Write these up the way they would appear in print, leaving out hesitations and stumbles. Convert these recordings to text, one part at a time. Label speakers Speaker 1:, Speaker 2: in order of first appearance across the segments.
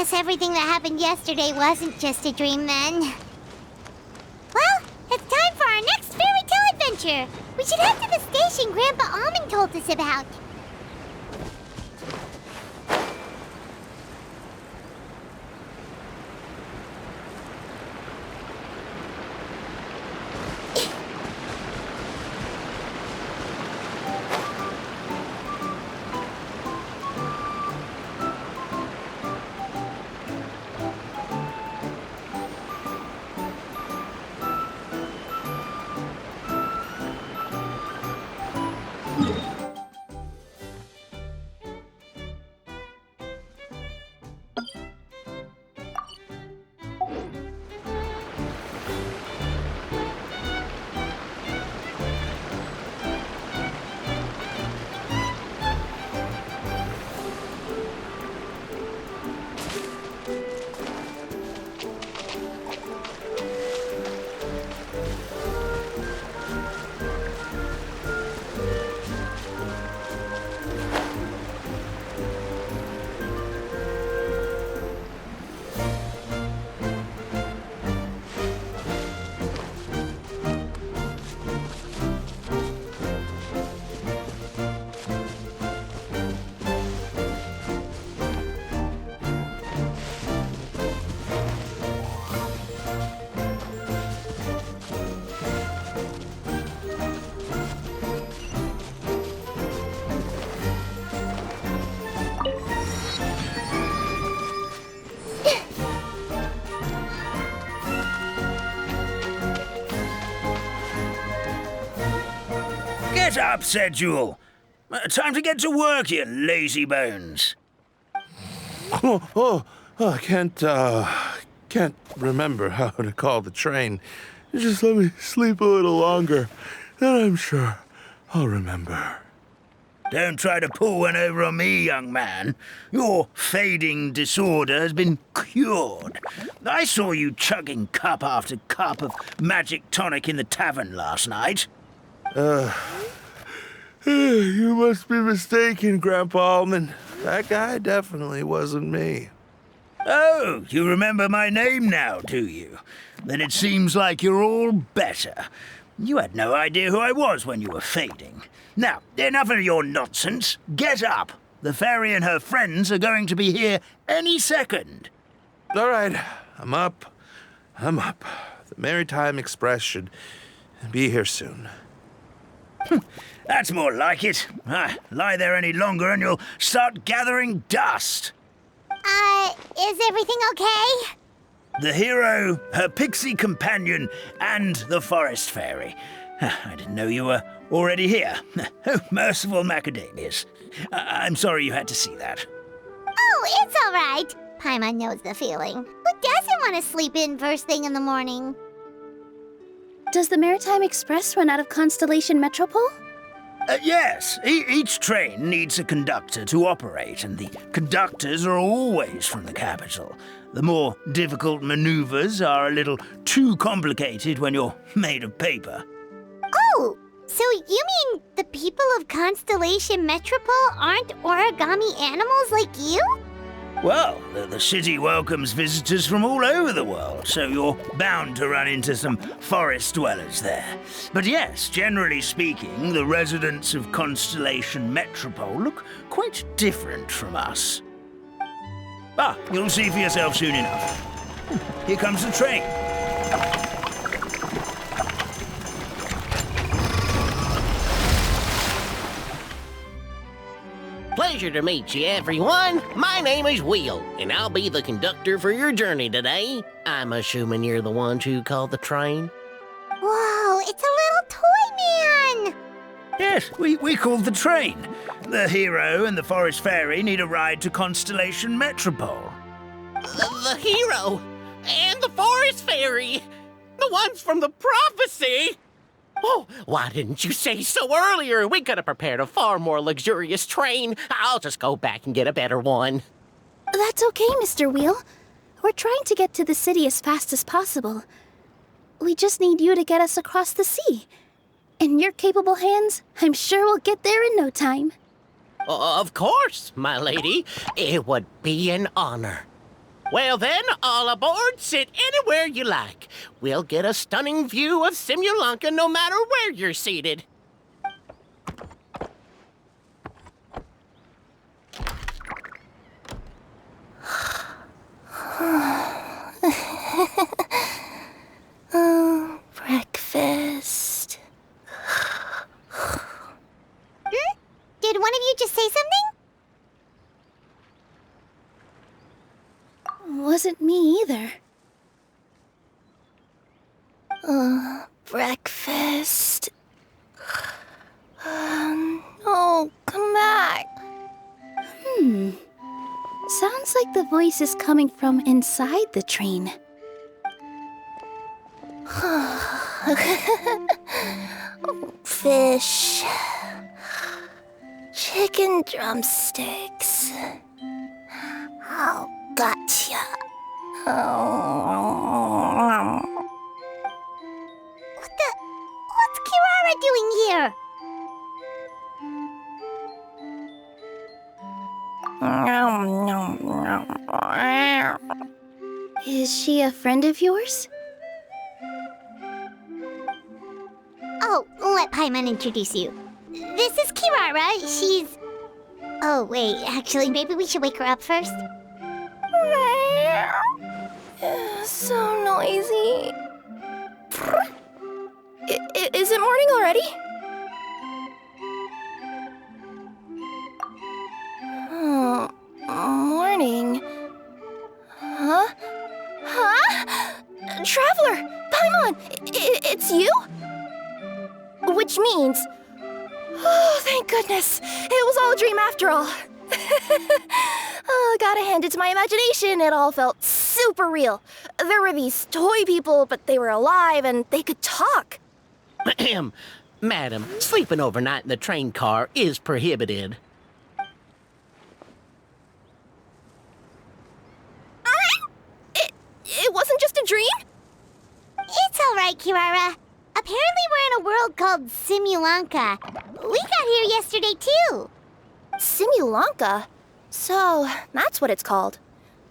Speaker 1: guess everything that happened yesterday wasn't just a dream then. Well, it's time for our next fairy tale adventure. We should head to the station Grandpa Almond told us about.
Speaker 2: Get up, said Jewel. Time to get to work, you lazy bones.
Speaker 3: I can't remember how to call the train. Just let me sleep a little longer, then I'm sure I'll remember.
Speaker 2: Don't try to pull one over on me, young man. Your fading disorder has been cured. I saw you chugging cup after cup of magic tonic in the tavern last night.
Speaker 3: You must be mistaken, Grandpa Almond. That guy definitely wasn't me.
Speaker 2: Oh, you remember my name now, do you? Then it seems like you're all better. You had no idea who I was when you were fading. Now, enough of your nonsense. Get up. The fairy and her friends are going to be here any second.
Speaker 3: All right, I'm up. The Maritime Express should be here soon.
Speaker 2: That's more like it. Lie there any longer and you'll start gathering dust.
Speaker 1: Is everything okay?
Speaker 2: The hero, her pixie companion, and the forest fairy. I didn't know you were already here. Oh, merciful macadamias. I'm sorry you had to see that.
Speaker 1: Oh, it's all right. Paimon knows the feeling. Who doesn't want to sleep in first thing in the morning?
Speaker 4: Does the Maritime Express run out of Constellation Metropole?
Speaker 2: Yes, each train needs a conductor to operate, and the conductors are always from the capital. The more difficult maneuvers are a little too complicated when you're made of paper.
Speaker 1: Oh, so you mean the people of Constellation Metropole aren't origami animals like you?
Speaker 2: Well, the city welcomes visitors from all over the world, so you're bound to run into some forest dwellers there. But yes, generally speaking, the residents of Constellation Metropole look quite different from us. You'll see for yourself soon enough. Here comes the train.
Speaker 5: Pleasure to meet you, everyone. My name is Will, and I'll be the conductor for your journey today. I'm assuming you're the ones who called the train.
Speaker 1: Whoa, it's a little toy man!
Speaker 2: Yes, we called the train. The hero and the forest fairy need a ride to Constellation Metropole.
Speaker 5: The hero and the forest fairy, the ones from the prophecy. Oh, why didn't you say so earlier? We could have prepared a far more luxurious train. I'll just go back and get a better one.
Speaker 4: That's okay, Mr. Wheel. We're trying to get to the city as fast as possible. We just need you to get us across the sea. In your capable hands, I'm sure we'll get there in no time.
Speaker 5: Of course, my lady. It would be an honor. Well then, all aboard, sit anywhere you like. We'll get a stunning view of Simulanka no matter where you're seated.
Speaker 4: Breakfast.
Speaker 1: Did one of you just say something?
Speaker 4: Wasn't me either. Breakfast. Oh, come back. Sounds like the voice is coming from inside the train. Fish. Chicken drumsticks. Oh, gotcha.
Speaker 1: What's Kirara doing here?
Speaker 4: Is she a friend of yours?
Speaker 1: Oh, let Paimon introduce you. This is Kirara. She's... Oh, wait. Actually, maybe we should wake her up first.
Speaker 4: So noisy. Is it morning already? Oh, morning. Huh? Traveler! Paimon! It's you? Which means... Oh, thank goodness. It was all a dream after all. Oh, gotta hand it to my imagination. It all felt super real. There were these toy people, but they were alive and they could talk.
Speaker 5: Ahem. Madam, sleeping overnight in the train car is prohibited.
Speaker 4: It wasn't just a dream?
Speaker 1: It's all right, Kirara. Apparently we're in a world called Simulanka. We got here yesterday, too.
Speaker 4: Simulanka? So, that's what it's called.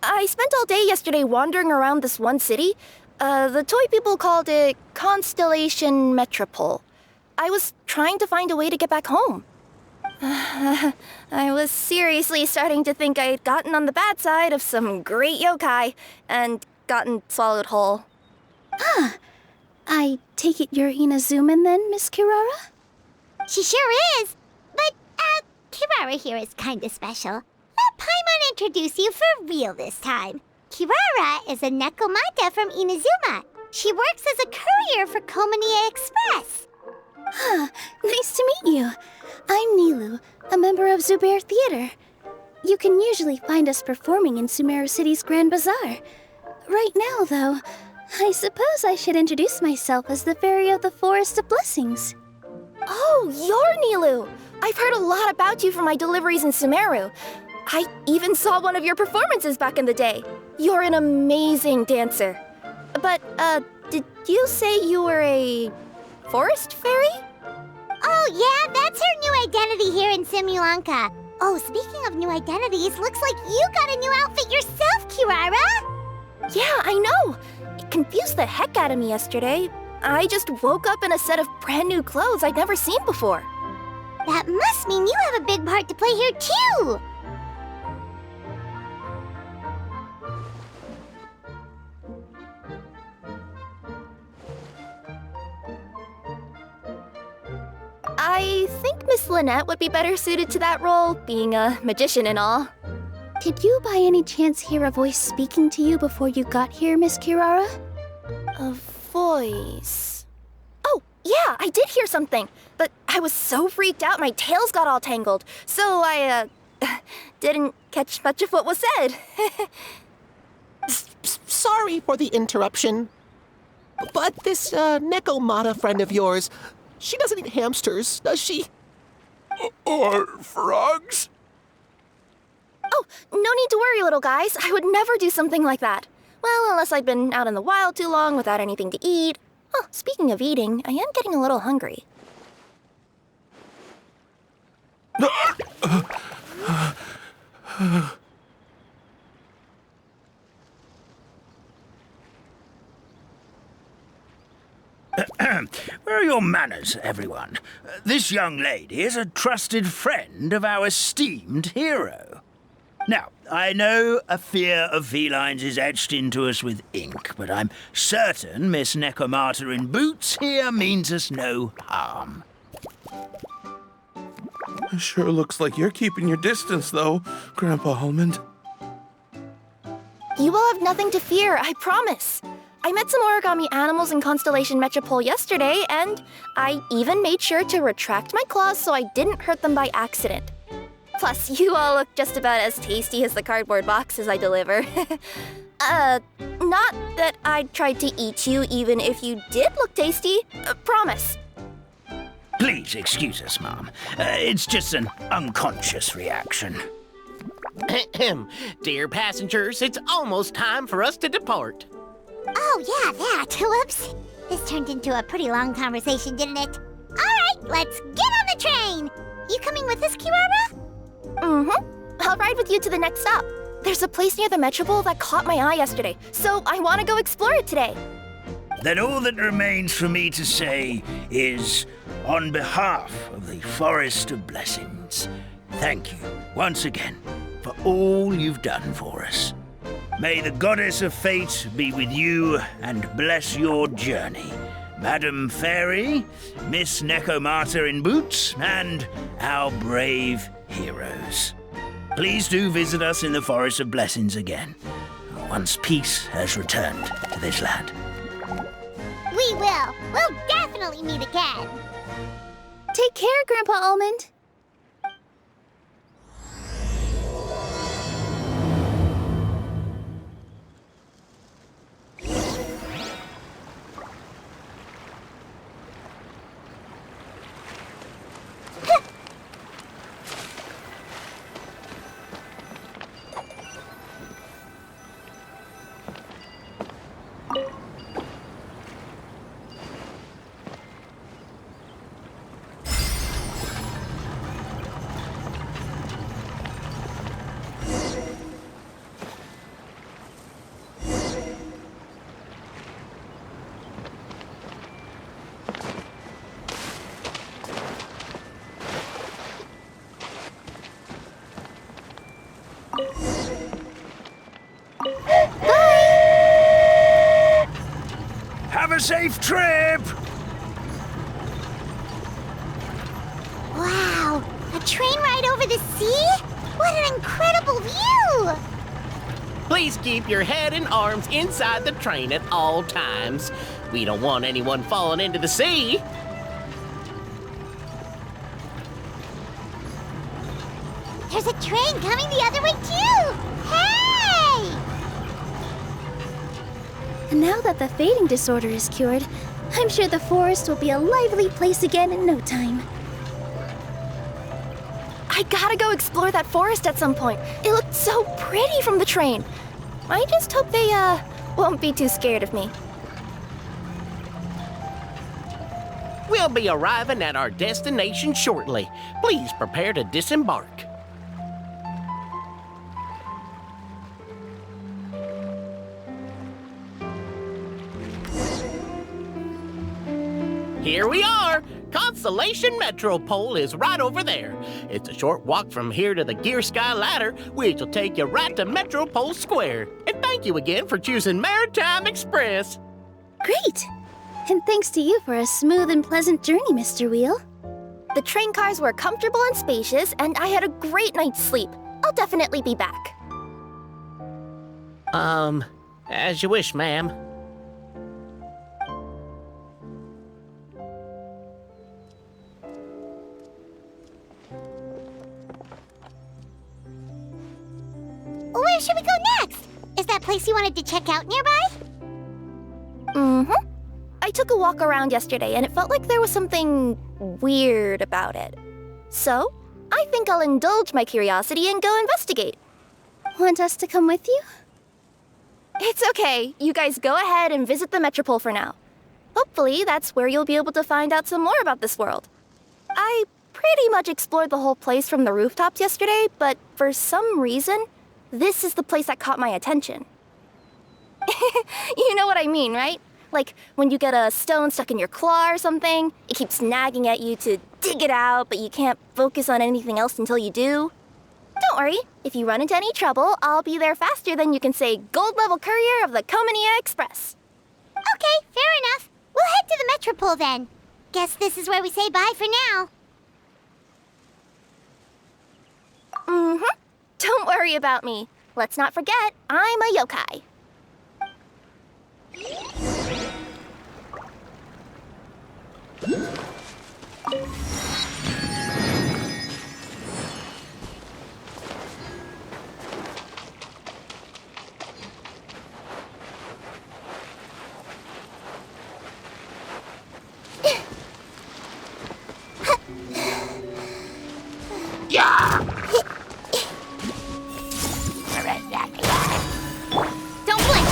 Speaker 4: I spent all day yesterday wandering around this one city. The toy people called it Constellation Metropole. I was trying to find a way to get back home. I was seriously starting to think I'd gotten on the bad side of some great yokai and gotten swallowed whole. I take it you're Inazuman then, Miss Kirara?
Speaker 1: She sure is. But, Kirara here is kinda special. Let Paimon introduce you for real this time. Kirara is a Nekomata from Inazuma. She works as a courier for Komanie Express.
Speaker 4: Nice to meet you. I'm Nilu, a member of Zubair Theater. You can usually find us performing in Sumeru City's Grand Bazaar. Right now, though, I suppose I should introduce myself as the Fairy of the Forest of Blessings. Oh, you're Nilu! I've heard a lot about you from my deliveries in Sumeru. I even saw one of your performances back in the day. You're an amazing dancer. But, did you say you were a forest fairy?
Speaker 1: Oh, yeah, that's her new identity here in Simulanka. Oh, speaking of new identities, looks like you got a new outfit yourself, Kirara!
Speaker 4: Yeah, I know! It confused the heck out of me yesterday. I just woke up in a set of brand new clothes I'd never seen before.
Speaker 1: That must mean you have a big part to play here, too!
Speaker 4: I think Miss Lynette would be better suited to that role, being a magician and all. Did you by any chance hear a voice speaking to you before you got here, Miss Kirara? A voice... Oh, yeah, I did hear something, but I was so freaked out my tails got all tangled, so I, didn't catch much of what was said.
Speaker 5: Sorry for the interruption, but this Nekomata friend of yours, she doesn't eat hamsters, does she?
Speaker 3: Or frogs?
Speaker 4: Oh, no need to worry, little guys. I would never do something like that. Well, unless I'd been out in the wild too long without anything to eat. Oh, speaking of eating, I am getting a little hungry.
Speaker 2: Where are your manners, everyone? This young lady is a trusted friend of our esteemed hero. Now, I know a fear of felines is etched into us with ink, but I'm certain Miss Necomata in boots here means us no harm.
Speaker 3: It sure looks like you're keeping your distance, though, Grandpa Almond.
Speaker 6: You will have nothing to fear, I promise. I met some origami animals in Constellation Metropole yesterday, and I even made sure to retract my claws so I didn't hurt them by accident. Plus, you all look just about as tasty as the cardboard boxes I deliver. Not that I'd try to eat you even if you did look tasty. Promise.
Speaker 2: Please excuse us, Mom. It's just an unconscious reaction.
Speaker 5: Dear passengers, it's almost time for us to depart.
Speaker 1: Oh, yeah, that. Whoops. This turned into a pretty long conversation, didn't it? All right, let's get on the train. You coming with us, Kirara?
Speaker 6: I'll ride with you to the next stop. There's a place near the Metropole that caught my eye yesterday, so I want to go explore it today.
Speaker 2: Then all that remains for me to say is, on behalf of the Forest of Blessings, thank you once again for all you've done for us. May the Goddess of Fate be with you and bless your journey. Madam Fairy, Miss Necomata in boots, and our brave heroes. Please do visit us in the Forest of Blessings again, once peace has returned to this land.
Speaker 1: We will. We'll definitely meet again.
Speaker 4: Take care, Grandpa Almond.
Speaker 2: Have a safe trip!
Speaker 1: Wow, a train ride over the sea? What an incredible view!
Speaker 5: Please keep your head and arms inside the train at all times. We don't want anyone falling into the sea.
Speaker 1: There's a train coming the other way too! Hey!
Speaker 4: And now that the fading disorder is cured, I'm sure the forest will be a lively place again in no time.
Speaker 6: I gotta go explore that forest at some point. It looked so pretty from the train. I just hope they, won't be too scared of me.
Speaker 5: We'll be arriving at our destination shortly. Please prepare to disembark. Here we are! Constellation Metropole is right over there. It's a short walk from here to the Gear Sky Ladder, which will take you right to Metropole Square. And thank you again for choosing Maritime Express.
Speaker 4: Great! And thanks to you for a smooth and pleasant journey, Mr. Wheel.
Speaker 6: The train cars were comfortable and spacious, and I had a great night's sleep. I'll definitely be back.
Speaker 5: As you wish, ma'am.
Speaker 1: Where should we go next? Is that place you wanted to check out nearby?
Speaker 6: I took a walk around yesterday, and it felt like there was something weird about it. So, I think I'll indulge my curiosity and go investigate.
Speaker 4: Want us to come with you?
Speaker 6: It's okay. You guys go ahead and visit the Metropole for now. Hopefully, that's where you'll be able to find out some more about this world. I pretty much explored the whole place from the rooftops yesterday, but for some reason, this is the place that caught my attention. You know what I mean, right? Like when you get a stone stuck in your claw or something, it keeps nagging at you to dig it out, but you can't focus on anything else until you do. Don't worry, if you run into any trouble, I'll be there faster than you can say gold level courier of the Comania Express.
Speaker 1: Okay, fair enough. We'll head to the Metropole then. Guess this is where we say bye for now.
Speaker 6: Mm-hmm. Don't worry about me. Let's not forget, I'm a yokai.
Speaker 1: Don't blink!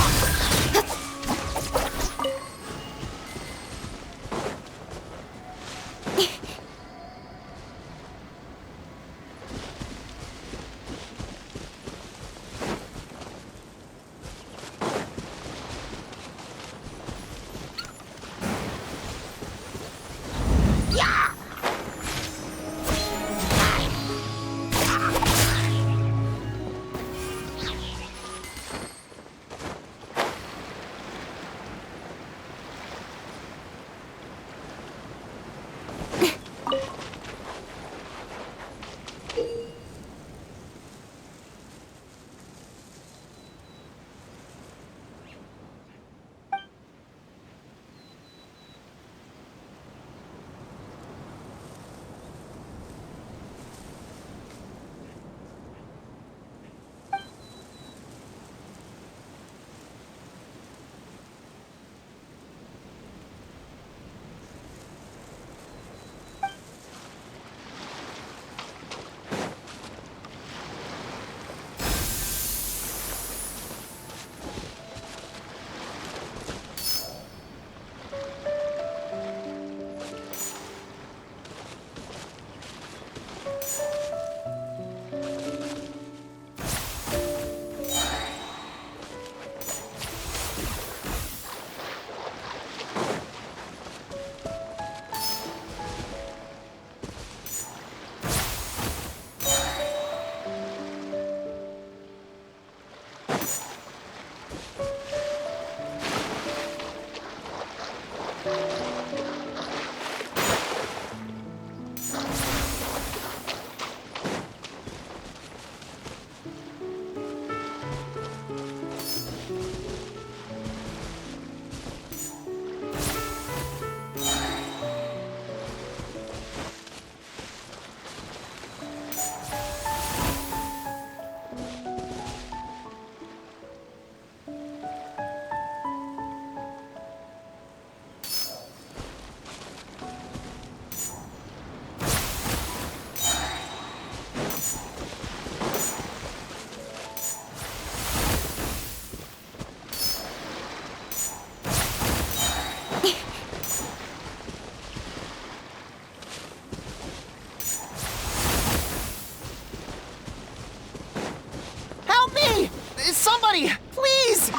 Speaker 5: Somebody, please!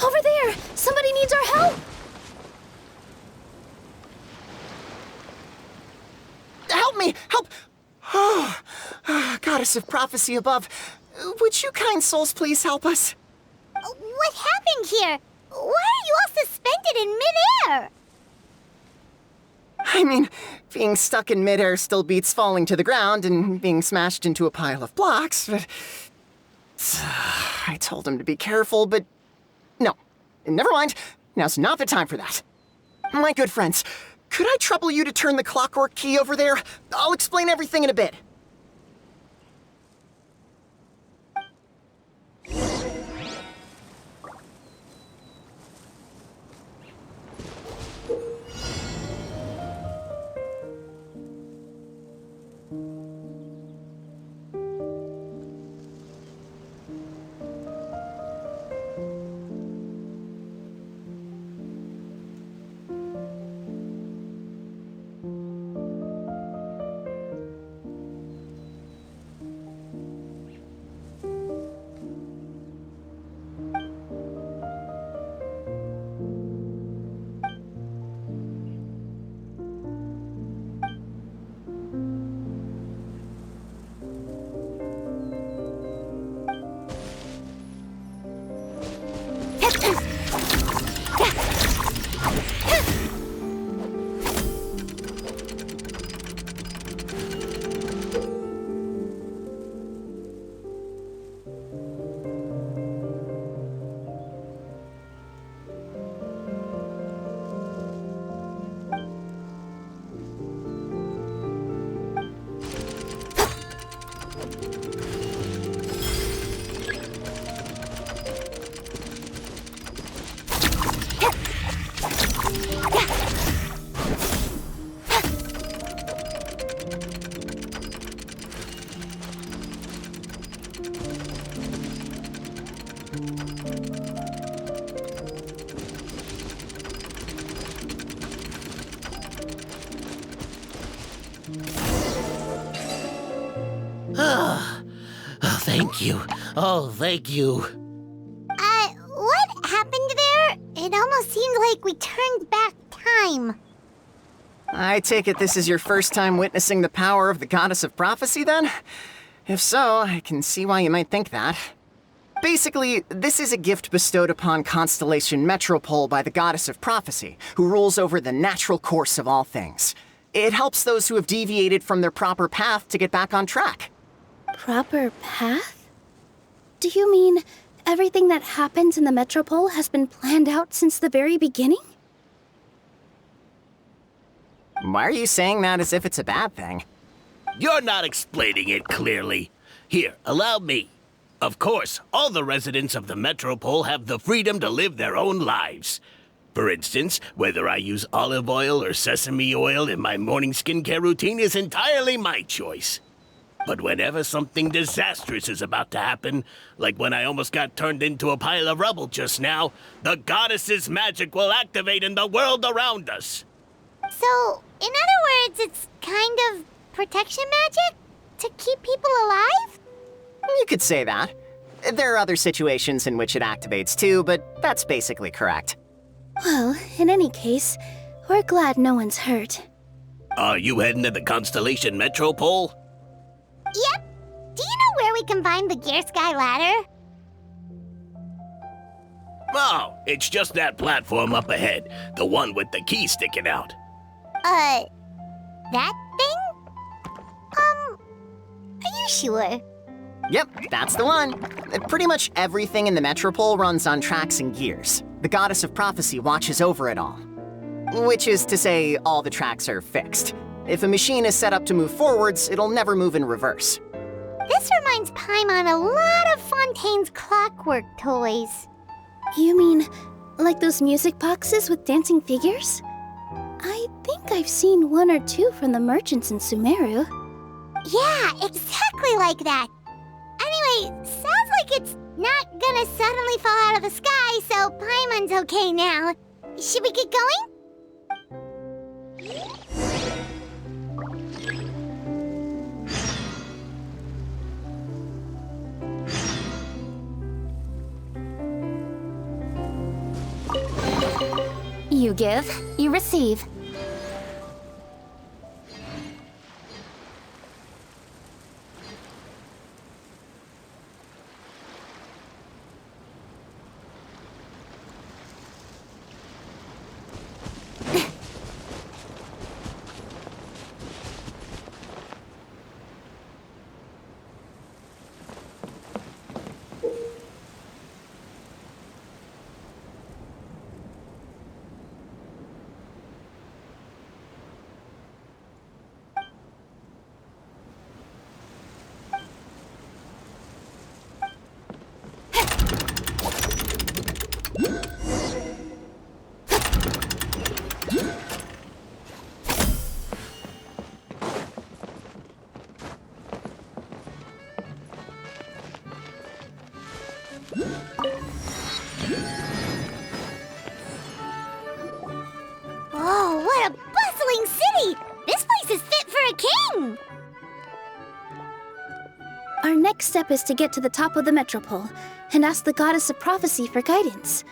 Speaker 4: Over there! Somebody needs our help!
Speaker 5: Help me! Help! Oh, goddess of prophecy above, would you kind souls please help us?
Speaker 1: What happened here? Why are you all suspended in midair?
Speaker 5: I mean, being stuck in midair still beats falling to the ground and being smashed into a pile of blocks, but... I told him to be careful, but... No. Never mind. Now's not the time for that. My good friends, could I trouble you to turn the clockwork key over there? I'll explain everything in a bit. Oh, thank you. Oh, thank you.
Speaker 1: What happened there? It almost seemed like we turned back time.
Speaker 7: I take it this is your first time witnessing the power of the Goddess of Prophecy, then? If so, I can see why you might think that. Basically, this is a gift bestowed upon Constellation Metropole by the Goddess of Prophecy, who rules over the natural course of all things. It helps those who have deviated from their proper path to get back on track.
Speaker 4: Proper path? Do you mean everything that happens in the Metropole has been planned out since the very beginning?
Speaker 7: Why are you saying that as if it's a bad thing?
Speaker 5: You're not explaining it clearly. Here, allow me. Of course, all the residents of the Metropole have the freedom to live their own lives. For instance, whether I use olive oil or sesame oil in my morning skincare routine is entirely my choice. But whenever something disastrous is about to happen, like when I almost got turned into a pile of rubble just now, the goddess's magic will activate in the world around us.
Speaker 1: So, in other words, it's kind of protection magic? To keep people alive?
Speaker 7: You could say that. There are other situations in which it activates too, but that's basically correct.
Speaker 4: Well, in any case, we're glad no one's hurt.
Speaker 5: Are you heading to the Constellation Metropole?
Speaker 1: Yep. Do you know where we can find the Gear Sky Ladder?
Speaker 5: Oh, it's just that platform up ahead, the one with the key sticking out.
Speaker 1: That thing? Are you sure?
Speaker 7: Yep, that's the one. Pretty much everything in the Metropole runs on tracks and gears. The Goddess of Prophecy watches over it all. Which is to say, all the tracks are fixed. If a machine is set up to move forwards, it'll never move in reverse.
Speaker 1: This reminds Paimon a lot of Fontaine's clockwork toys.
Speaker 4: You mean, like those music boxes with dancing figures? I think I've seen one or two from the merchants in Sumeru.
Speaker 1: Yeah, exactly like that. Anyway, sounds like it's not gonna suddenly fall out of the sky, so Paimon's okay now. Should we get going?
Speaker 6: You give, you receive.
Speaker 1: Oh, what a bustling city! This place is fit for a king!
Speaker 4: Our next step is to get to the top of the Metropole and ask the Goddess of Prophecy for guidance.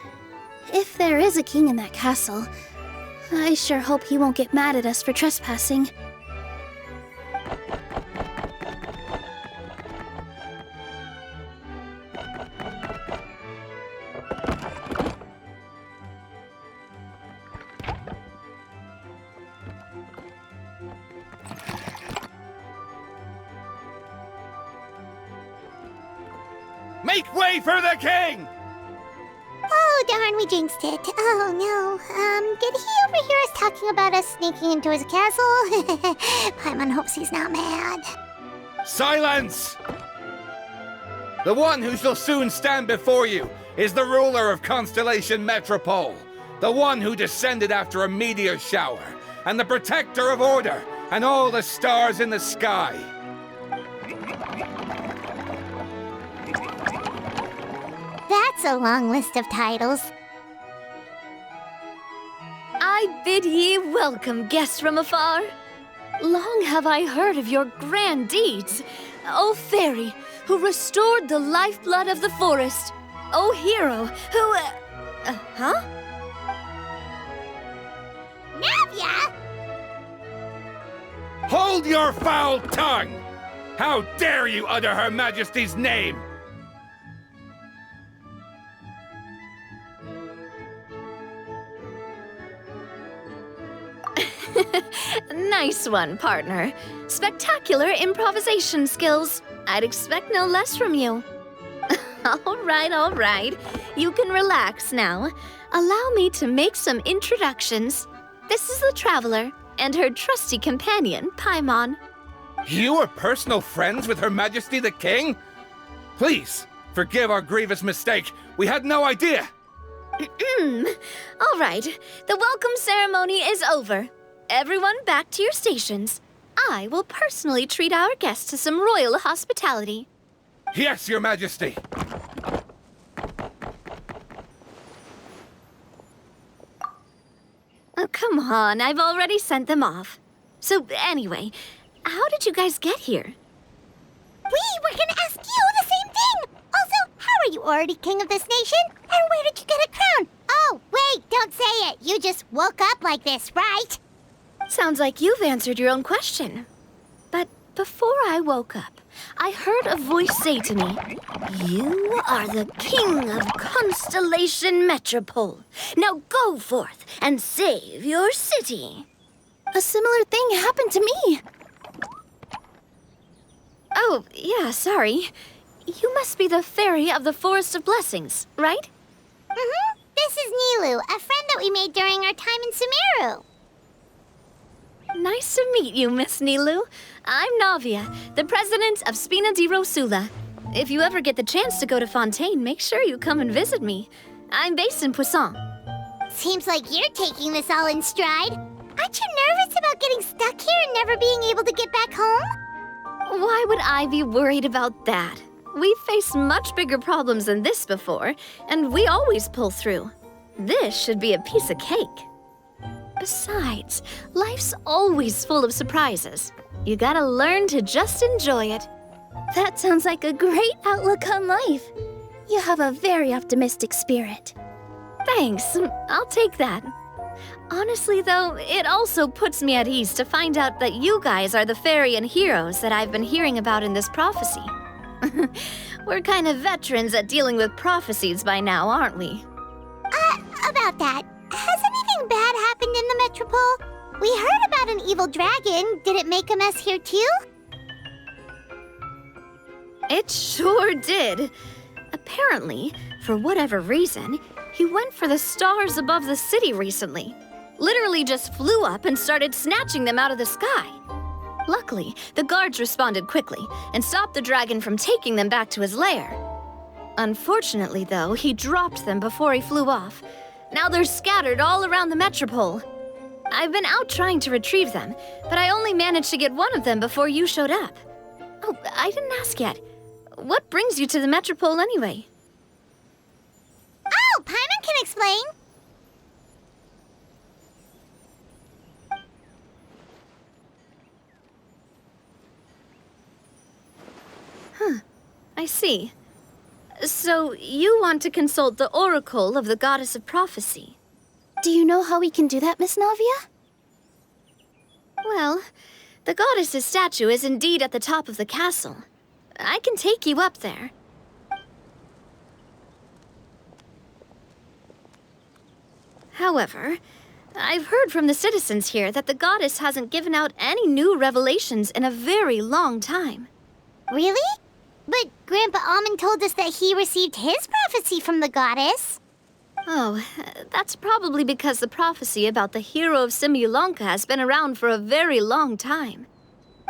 Speaker 4: If there is a king in that castle, I sure hope he won't get mad at us for trespassing.
Speaker 8: Make way for the king!
Speaker 1: Oh, darn, we jinxed it. Oh, no. Did he overhear us talking about us sneaking into his castle? Paimon hopes he's not mad.
Speaker 8: Silence! The one who shall soon stand before you is the ruler of Constellation Metropole, the one who descended after a meteor shower, and the protector of order and all the stars in the sky.
Speaker 1: That's a long list of titles.
Speaker 9: I bid ye welcome, guests from afar. Long have I heard of your grand deeds, O fairy, who restored the lifeblood of the forest. O hero, who, huh?
Speaker 1: Navia!
Speaker 8: Hold your foul tongue! How dare you utter Her Majesty's name?
Speaker 9: Nice one, partner. Spectacular improvisation skills. I'd expect no less from you. All right. You can relax now. Allow me to make some introductions. This is the Traveler and her trusty companion, Paimon.
Speaker 8: You are personal friends with Her Majesty the King? Please, forgive our grievous mistake. We had no idea.
Speaker 9: All right, the welcome ceremony is over. Everyone back to your stations. I will personally treat our guests to some royal hospitality.
Speaker 8: Yes, Your Majesty.
Speaker 9: Oh, come on, I've already sent them off. So anyway, how did you guys get here?
Speaker 1: We were gonna ask you the same thing! Also, how are you already king of this nation? And where did you get a crown? Oh, wait, don't say it. You just woke up like this, right?
Speaker 9: Sounds like you've answered your own question. But before I woke up, I heard a voice say to me, "You are the king of Constellation Metropole. Now go forth and save your city."
Speaker 4: A similar thing happened to me.
Speaker 9: Oh, yeah, sorry. You must be the fairy of the Forest of Blessings, right?
Speaker 1: Mm-hmm. This is Nilu, a friend that we made during our time in Sumeru.
Speaker 9: Nice to meet you, Miss Nilu. I'm Navia, the president of Spina di Rosula. If you ever get the chance to go to Fontaine, make sure you come and visit me. I'm based in Poisson.
Speaker 1: Seems like you're taking this all in stride. Aren't you nervous about getting stuck here and never being able to get back home?
Speaker 9: Why would I be worried about that? We've faced much bigger problems than this before, and we always pull through. This should be a piece of cake. Besides, life's always full of surprises. You gotta learn to just enjoy it.
Speaker 4: That sounds like a great outlook on life. You have a very optimistic spirit.
Speaker 9: Thanks, I'll take that. Honestly, though, it also puts me at ease to find out that you guys are the fairy and heroes that I've been hearing about in this prophecy. We're kind of veterans at dealing with prophecies by now, aren't we?
Speaker 1: About that, has anything bad happened in the Metropole? We heard about an evil dragon. Did it make a mess here too?
Speaker 9: It sure did. Apparently, for whatever reason, he went for the stars above the city recently. Literally just flew up and started snatching them out of the sky. Luckily, the guards responded quickly and stopped the dragon from taking them back to his lair. Unfortunately, though, he dropped them before he flew off. Now they're scattered all around the Metropole. I've been out trying to retrieve them, but I only managed to get one of them before you showed up. Oh, I didn't ask yet. What brings you to the Metropole anyway?
Speaker 1: Oh, Paimon can explain.
Speaker 9: I see. So you want to consult the Oracle of the Goddess of Prophecy?
Speaker 4: Do you know how we can do that, Miss Navia?
Speaker 9: Well, the goddess's statue is indeed at the top of the castle. I can take you up there. However, I've heard from the citizens here that the goddess hasn't given out any new revelations in a very long time.
Speaker 1: Really? But Grandpa Almond told us that he received his prophecy from the goddess.
Speaker 9: Oh, that's probably because the prophecy about the hero of Simulanka has been around for a very long time.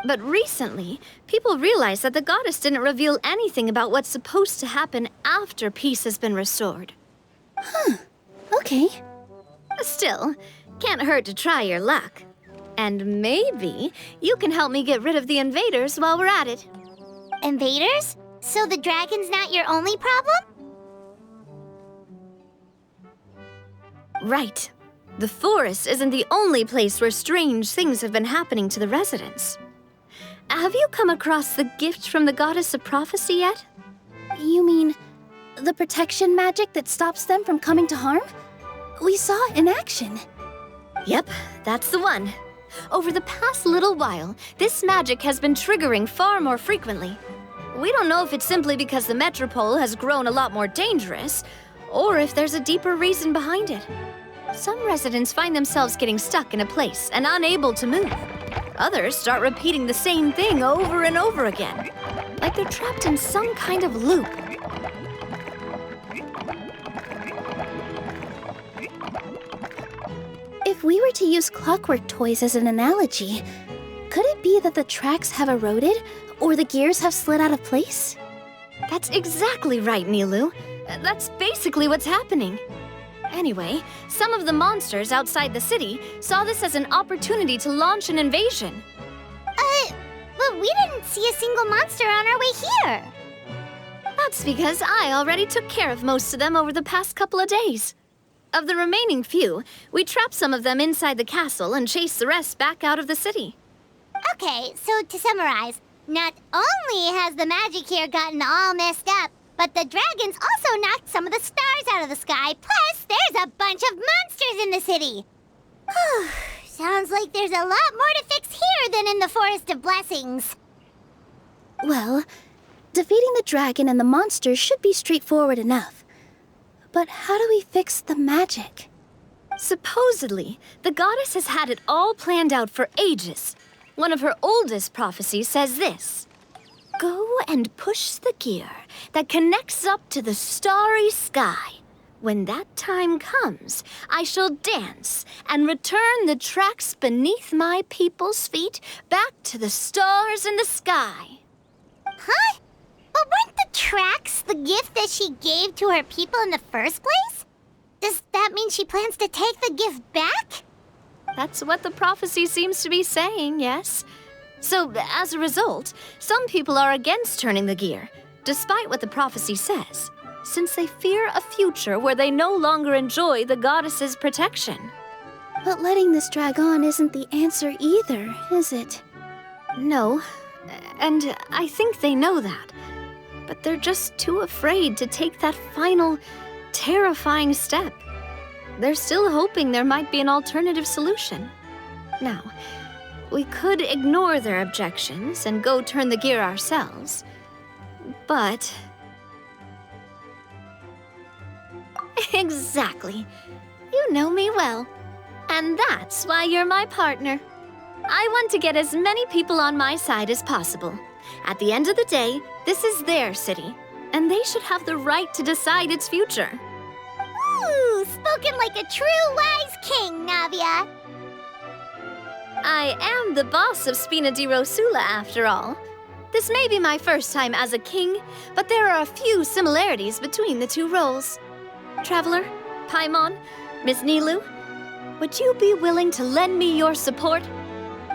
Speaker 9: But recently, people realized that the goddess didn't reveal anything about what's supposed to happen after peace has been restored.
Speaker 4: Okay.
Speaker 9: Still, can't hurt to try your luck. And maybe you can help me get rid of the invaders while we're at it.
Speaker 1: Invaders? So the dragon's not your only problem?
Speaker 9: Right. The forest isn't the only place where strange things have been happening to the residents. Have you come across the gift from the Goddess of Prophecy yet?
Speaker 4: You mean the protection magic that stops them from coming to harm? We saw it in action.
Speaker 9: Yep, that's the one. Over the past little while, this magic has been triggering far more frequently. We don't know if it's simply because the Metropole has grown a lot more dangerous, or if there's a deeper reason behind it. Some residents find themselves getting stuck in a place and unable to move. Others start repeating the same thing over and over again, like they're trapped in some kind of loop.
Speaker 4: If we were to use clockwork toys as an analogy, could it be that the tracks have eroded or the gears have slid out of place?
Speaker 9: That's exactly right, Nilu. That's basically what's happening. Anyway, some of the monsters outside the city saw this as an opportunity to launch an invasion.
Speaker 1: But we didn't see a single monster on our way here.
Speaker 9: That's because I already took care of most of them over the past couple of days. Of the remaining few, we trapped some of them inside the castle and chased the rest back out of the city.
Speaker 1: Okay, so to summarize, not only has the magic here gotten all messed up, but the dragons also knocked some of the stars out of the sky, plus there's a bunch of monsters in the city. Sounds like there's a lot more to fix here than in the Forest of Blessings.
Speaker 4: Well, defeating the dragon and the monsters should be straightforward enough. But how do we fix the magic?
Speaker 9: Supposedly, the goddess has had it all planned out for ages. One of her oldest prophecies says this: "Go and push the gear that connects up to the starry sky. When that time comes, I shall dance and return the tracks beneath my people's feet back to the stars in the sky."
Speaker 1: Huh? But weren't the tracks the gift that she gave to her people in the first place? Does that mean she plans to take the gift back?
Speaker 9: That's what the prophecy seems to be saying, yes. So, as a result, some people are against turning the gear, despite what the prophecy says, since they fear a future where they no longer enjoy the goddess's protection.
Speaker 4: But letting this drag on isn't the answer either, is it?
Speaker 9: No, and I think they know that. But they're just too afraid to take that final, terrifying step. They're still hoping there might be an alternative solution. Now, we could ignore their objections and go turn the gear ourselves, but... Exactly. You know me well. And that's why you're my partner. I want to get as many people on my side as possible. At the end of the day, this is their city, and they should have the right to decide its future.
Speaker 1: Ooh, spoken like a true wise king, Navia.
Speaker 9: I am the boss of Spina di Rosula, after all. This may be my first time as a king, but there are a few similarities between the two roles. Traveler, Paimon, Miss Nilu, would you be willing to lend me your support?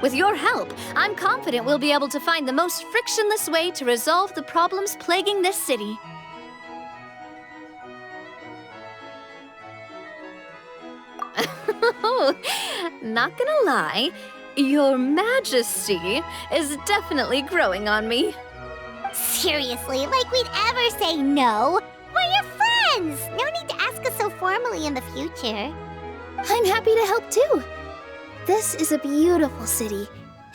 Speaker 9: With your help, I'm confident we'll be able to find the most frictionless way to resolve the problems plaguing this city. Not gonna lie, Your Majesty is definitely growing on me.
Speaker 1: Seriously, like we'd ever say no. We're your friends. No need to ask us so formally in the future.
Speaker 4: I'm happy to help too. This is a beautiful city,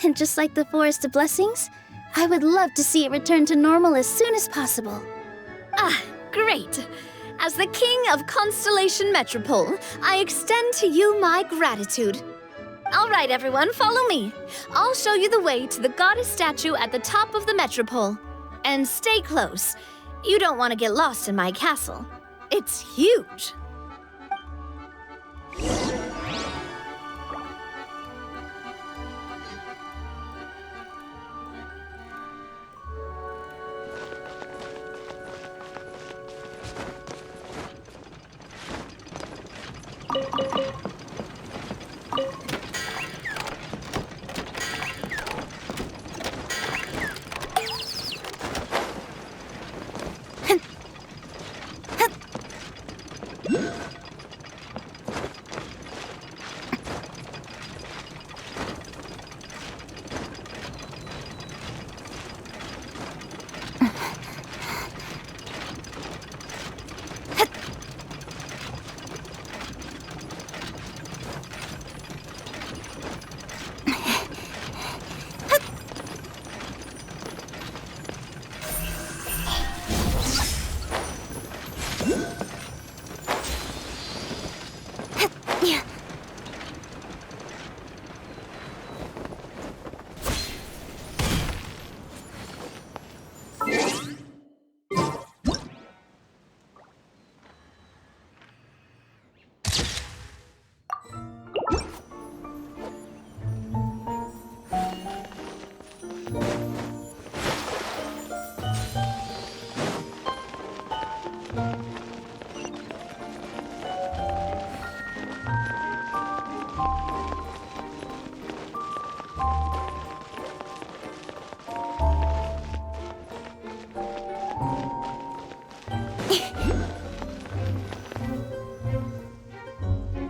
Speaker 4: and just like the Forest of Blessings, I would love to see it return to normal as soon as possible.
Speaker 9: Ah, great. As the King of Constellation Metropole, I extend to you my gratitude. All right, everyone, follow me. I'll show you the way to the goddess statue at the top of the Metropole. And stay close. You don't want to get lost in my castle. It's huge.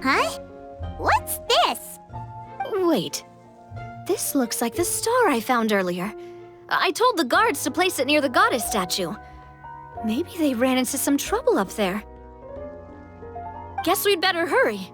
Speaker 1: Huh? What's this?
Speaker 9: Wait. This looks like the star I found earlier. I told the guards to place it near the goddess statue. Maybe they ran into some trouble up there. Guess we'd better hurry.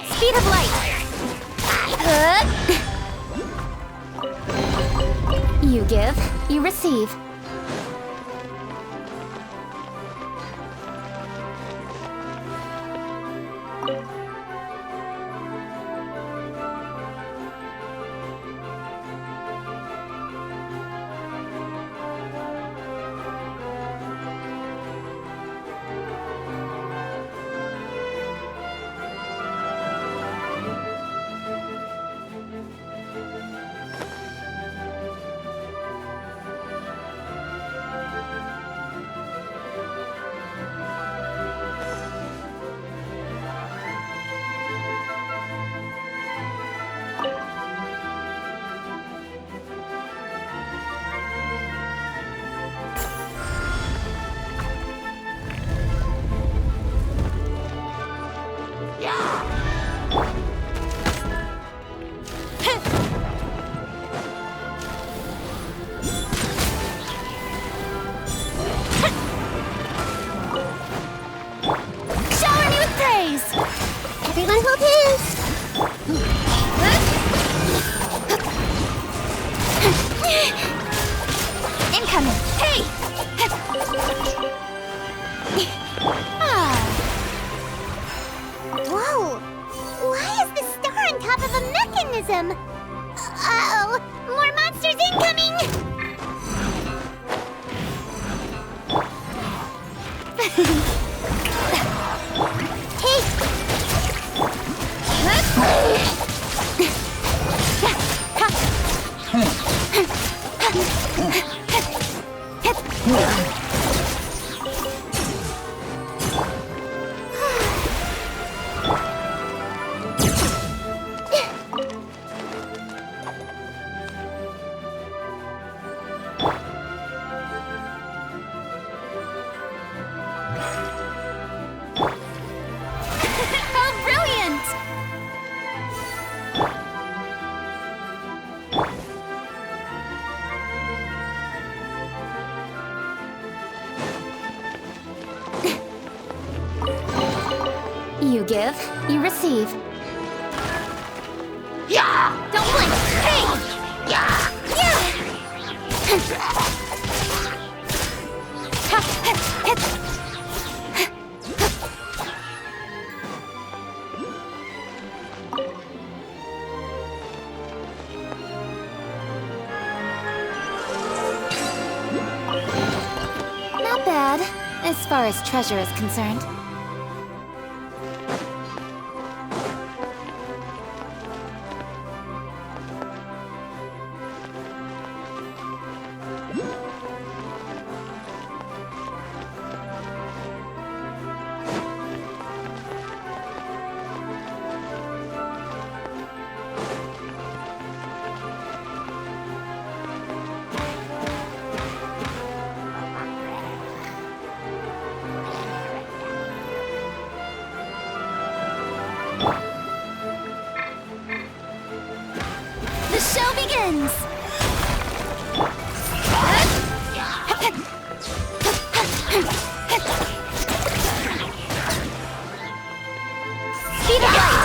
Speaker 1: Speed of light!
Speaker 4: You give, you receive.
Speaker 1: Everyone hold hands!
Speaker 9: Incoming! Hey!
Speaker 1: Whoa! Why is the star on top of a mechanism? Uh-oh! More monsters incoming!
Speaker 4: You give, you receive.
Speaker 1: Don't blink! Hey!
Speaker 4: Not bad, as far as treasure is concerned.
Speaker 1: The show begins! Speed of light!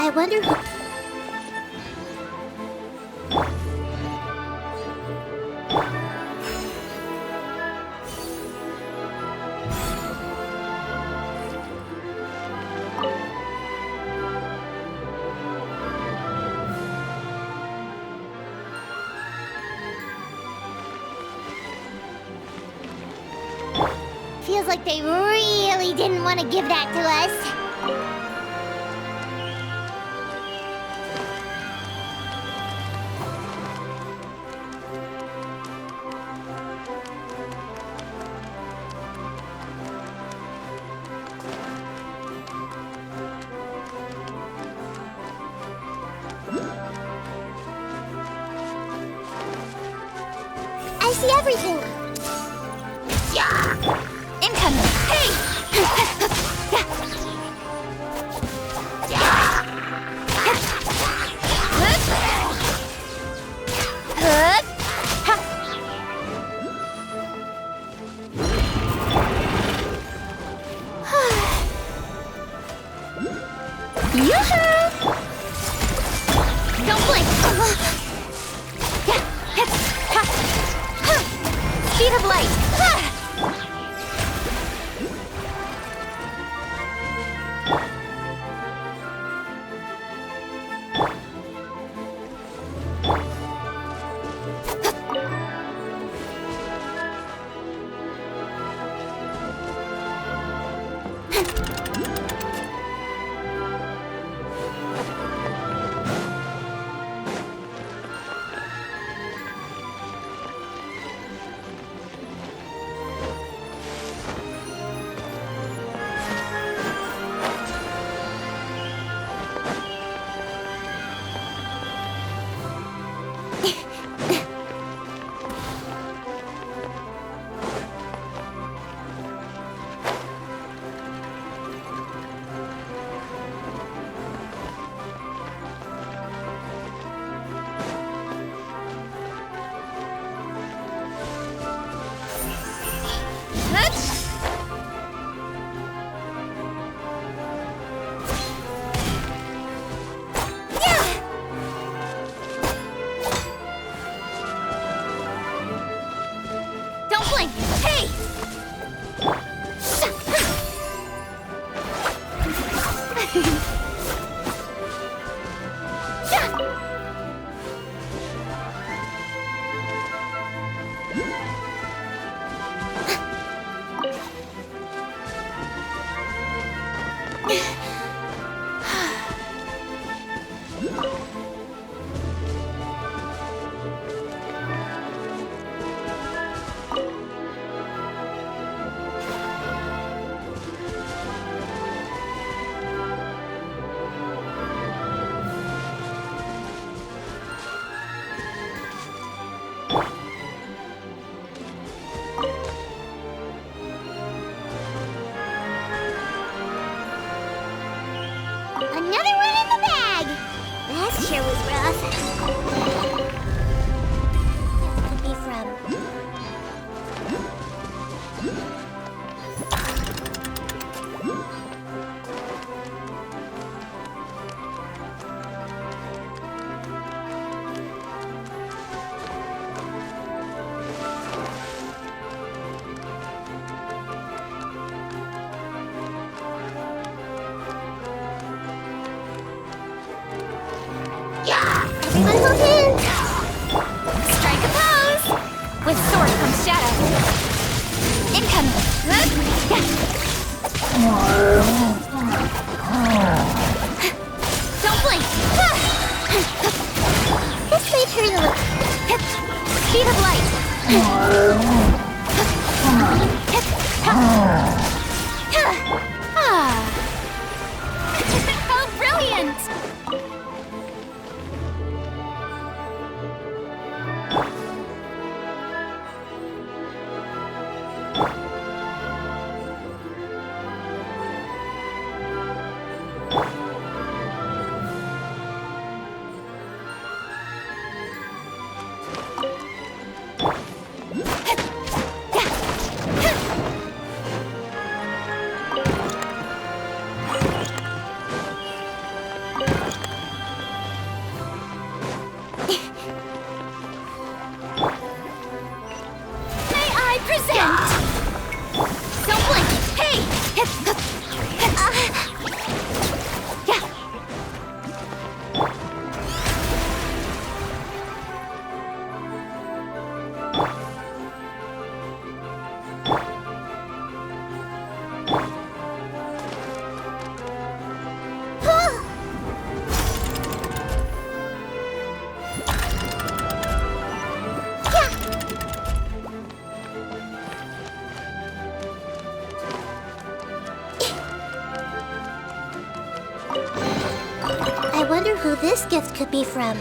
Speaker 1: I wonder who... like they really didn't want to give that to us. I see everything.
Speaker 9: Incoming! Hey!
Speaker 1: Yoo-hoo! Don't blink. Speed of light. Don't blink. Hey! Another one in the bag! That sure was rough. This could be from... Everyone move in!
Speaker 9: Strike a pose! With sword comes shadow. Incoming!
Speaker 1: Don't blink! This may turn a little...
Speaker 9: Speed of light! How brilliant!
Speaker 1: who this gift could be from.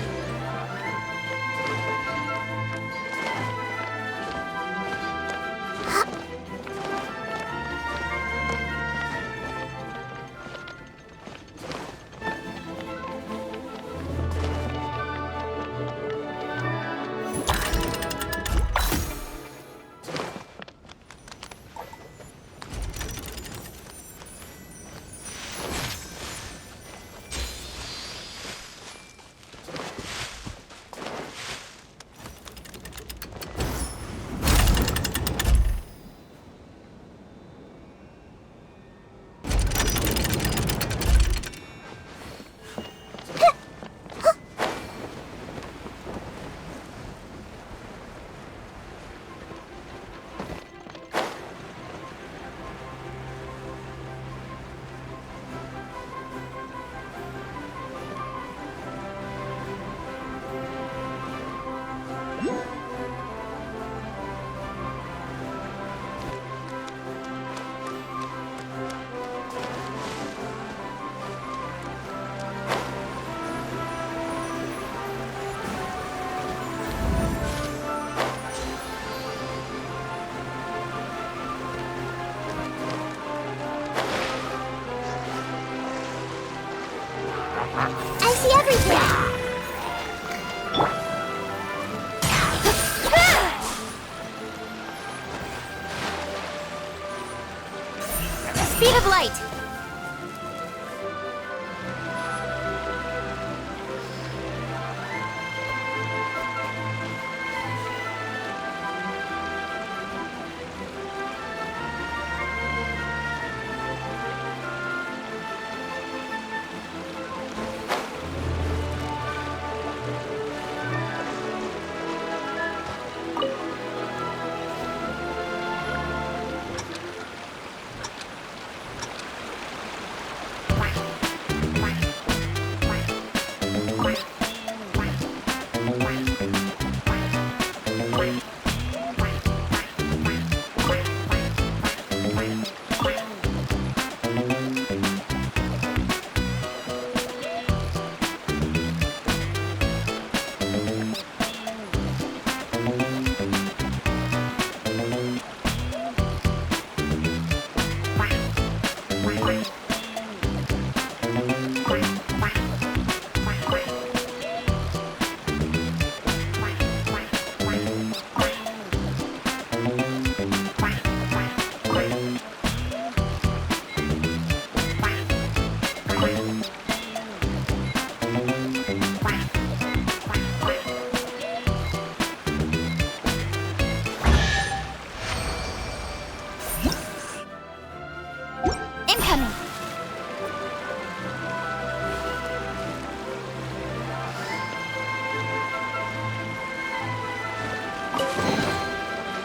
Speaker 1: I see everything! Speed of light!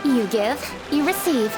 Speaker 1: You give, you receive.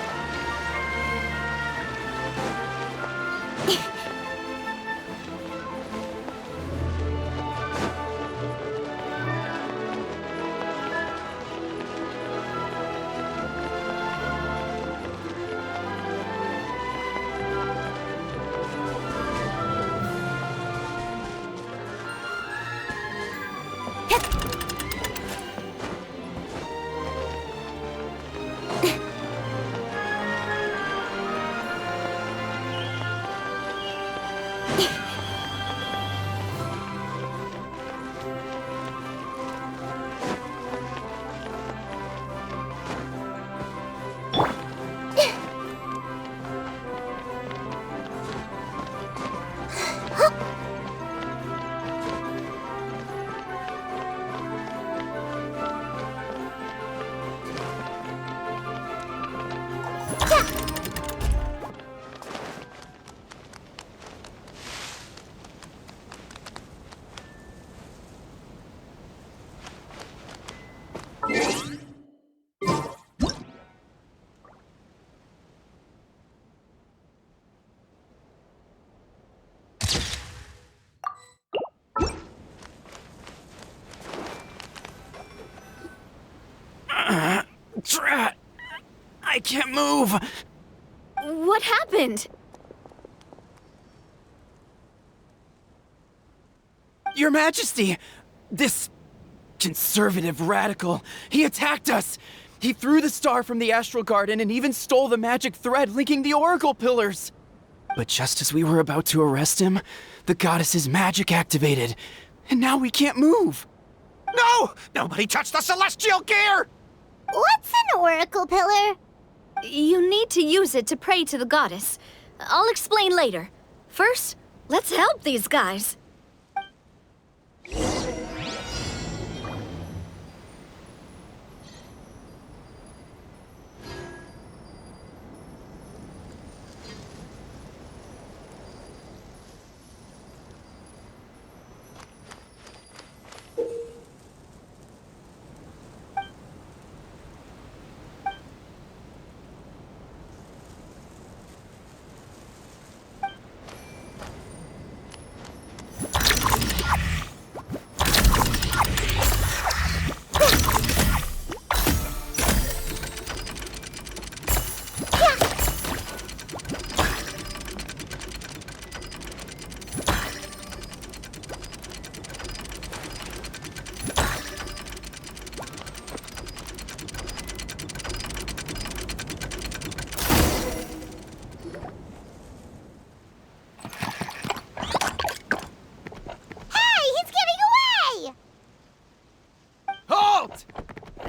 Speaker 10: Drat! I can't move!
Speaker 9: What happened?
Speaker 10: Your Majesty! This conservative radical, he attacked us! He threw the star from the Astral Garden and even stole the magic thread linking the Oracle Pillars! But just as we were about to arrest him, the goddess's magic activated, and now we can't move!
Speaker 5: No! Nobody touched the celestial gear!
Speaker 1: What's an oracle pillar?
Speaker 9: You need to use it to pray to the goddess. I'll explain later. First, let's help these guys.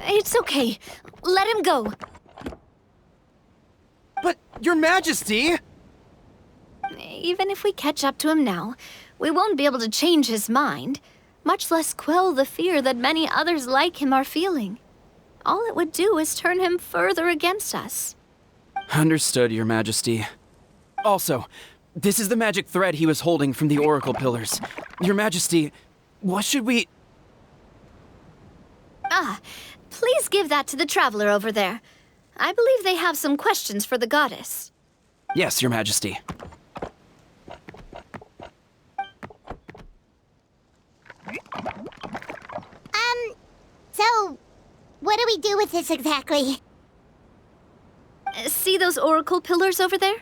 Speaker 9: It's okay. Let him go.
Speaker 10: But, Your Majesty!
Speaker 9: Even if we catch up to him now, we won't be able to change his mind, much less quell the fear that many others like him are feeling. All it would do is turn him further against us.
Speaker 10: Understood, Your Majesty. Also, this is the magic thread he was holding from the Oracle Pillars. Your Majesty, what should we...
Speaker 9: Please give that to the traveler over there. I believe they have some questions for the goddess.
Speaker 10: Yes, Your Majesty.
Speaker 1: So, what do we do with this exactly?
Speaker 9: See those oracle pillars over there?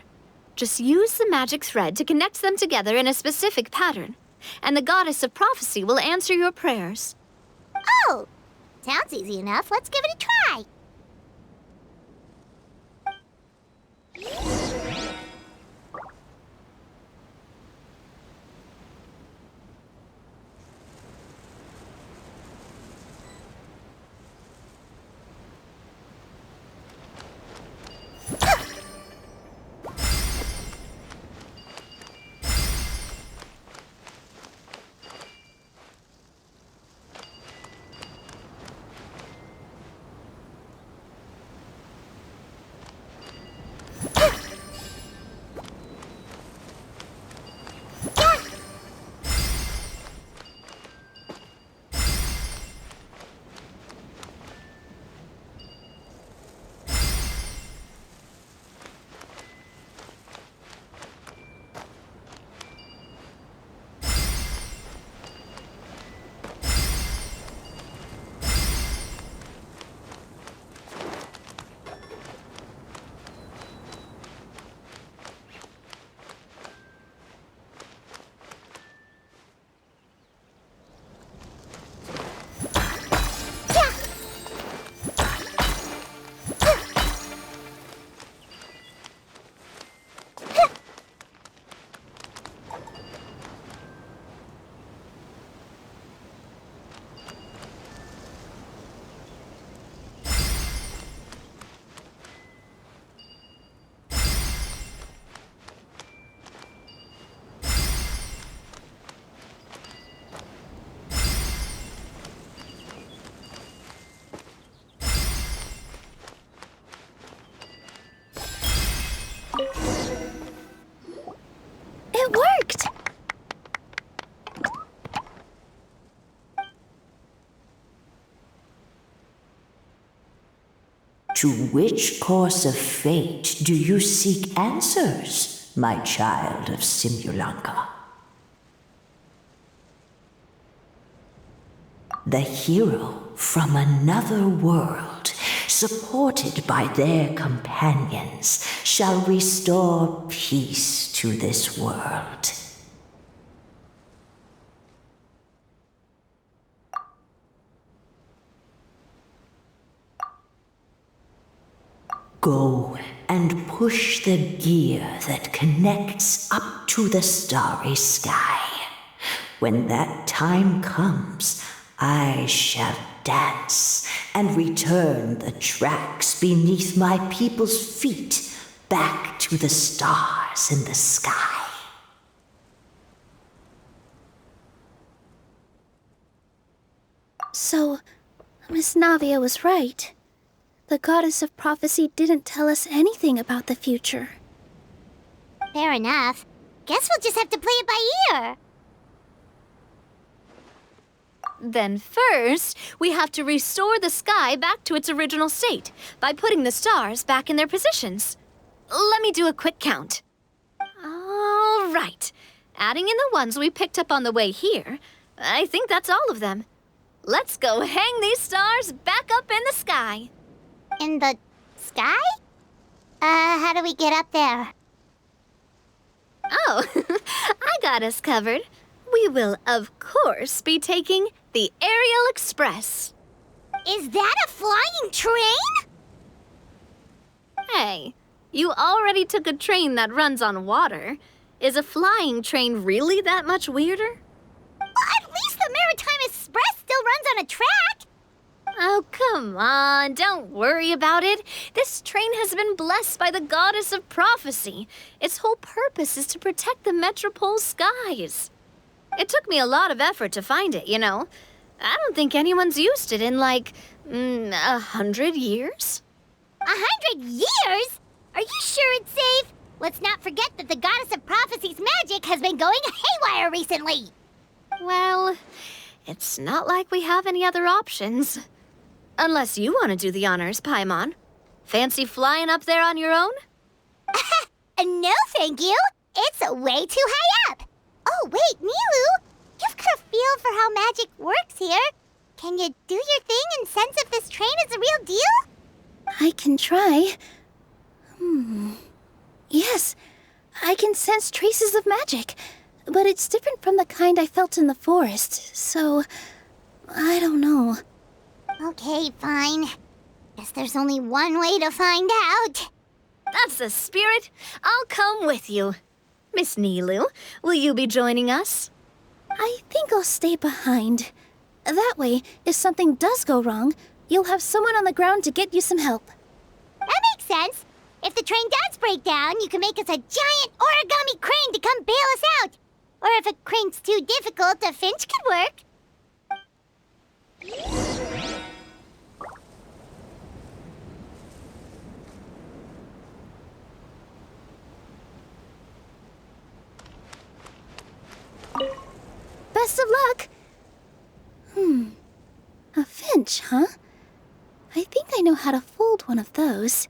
Speaker 9: Just use the magic thread to connect them together in a specific pattern, and the goddess of prophecy will answer your prayers.
Speaker 1: Oh! Sounds easy enough. Let's give it a try.
Speaker 9: It worked!
Speaker 11: To which course of fate do you seek answers, my child of Simulanka? The hero from another world, supported by their companions, shall restore peace to this world. Go and push the gear that connects up to the starry sky. When that time comes, I shall dance and return the tracks beneath my people's feet back to the stars in the sky.
Speaker 4: So, Miss Navia was right. The goddess of prophecy didn't tell us anything about the future.
Speaker 1: Fair enough. Guess we'll just have to play it by ear.
Speaker 9: Then first, we have to restore the sky back to its original state by putting the stars back in their positions. Let me do a quick count. All right. Adding in the ones we picked up on the way here, I think that's all of them. Let's go hang these stars back up in the sky.
Speaker 1: In the sky? How do we get up there?
Speaker 9: Oh, I got us covered. We will, of course, be taking the Aerial Express.
Speaker 1: Is that a flying train?
Speaker 9: Hey, you already took a train that runs on water. Is a flying train really that much weirder?
Speaker 1: Well, at least the Maritime Express still runs on a track.
Speaker 9: Oh, come on, don't worry about it. This train has been blessed by the goddess of prophecy. Its whole purpose is to protect the Metropole skies. It took me a lot of effort to find it, you know. I don't think anyone's used it in, like, 100 years?
Speaker 1: 100 years? Are you sure it's safe? Let's not forget that the goddess of prophecy's magic has been going haywire recently.
Speaker 9: Well, it's not like we have any other options. Unless you want to do the honors, Paimon. Fancy flying up there on your own?
Speaker 1: No, thank you. It's way too high up. Oh, wait, Nilu. You've got a feel for how magic works here. Can you do your thing and sense if this train is a real deal?
Speaker 4: I can try. Yes, I can sense traces of magic, but it's different from the kind I felt in the forest, so I don't know.
Speaker 1: Okay, fine. Guess there's only one way to find out.
Speaker 9: That's the spirit. I'll come with you. Miss Nilu, will you be joining us?
Speaker 4: I think I'll stay behind. That way, if something does go wrong, you'll have someone on the ground to get you some help.
Speaker 1: That makes sense. If the train does break down, you can make us a giant origami crane to come bail us out. Or if a crane's too difficult, a finch could work.
Speaker 4: Best of luck! A finch, huh? I think I know how to fold one of those.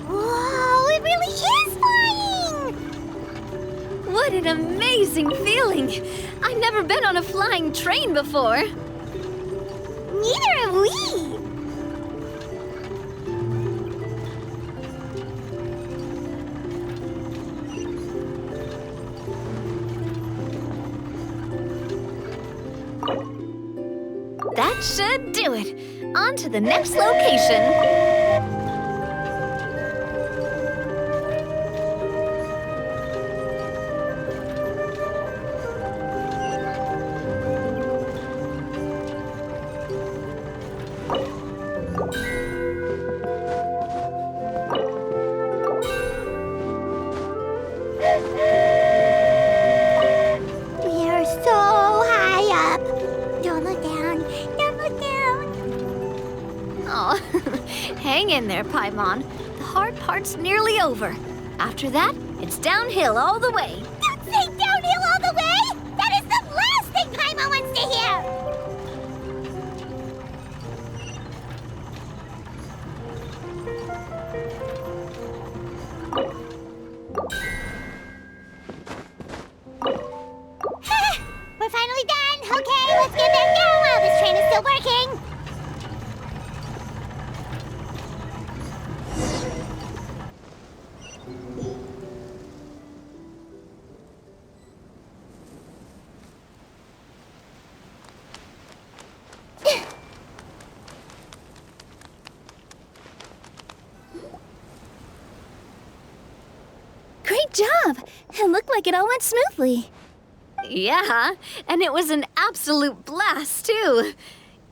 Speaker 1: Whoa, it really is flying!
Speaker 9: What an amazing feeling! I've never been on a flying train before.
Speaker 1: Neither have we!
Speaker 9: That should do it. On to the next location.
Speaker 1: We're so high up. Don't look down. Don't look down.
Speaker 9: Oh, hang in there, Paimon. The hard part's nearly over. After that, it's downhill all the way.
Speaker 1: Don't say downhill all the way! That is the last thing Paimon wants to finally done. Okay, let's get back down while this train is still working.
Speaker 4: Great job! It looked like it all went smoothly.
Speaker 9: Yeah, and it was an absolute blast, too.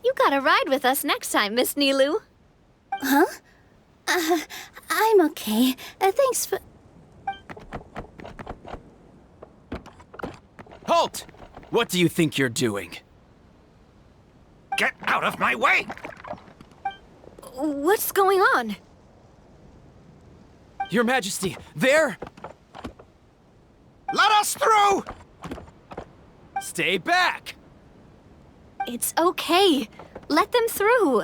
Speaker 9: You gotta ride with us next time, Miss Nilu.
Speaker 4: Huh? I'm okay. Thanks for...
Speaker 10: Halt! What do you think you're doing?
Speaker 5: Get out of my way!
Speaker 9: What's going on?
Speaker 10: Your Majesty, there!
Speaker 5: Let us through!
Speaker 10: Stay back!
Speaker 9: It's okay. Let them through.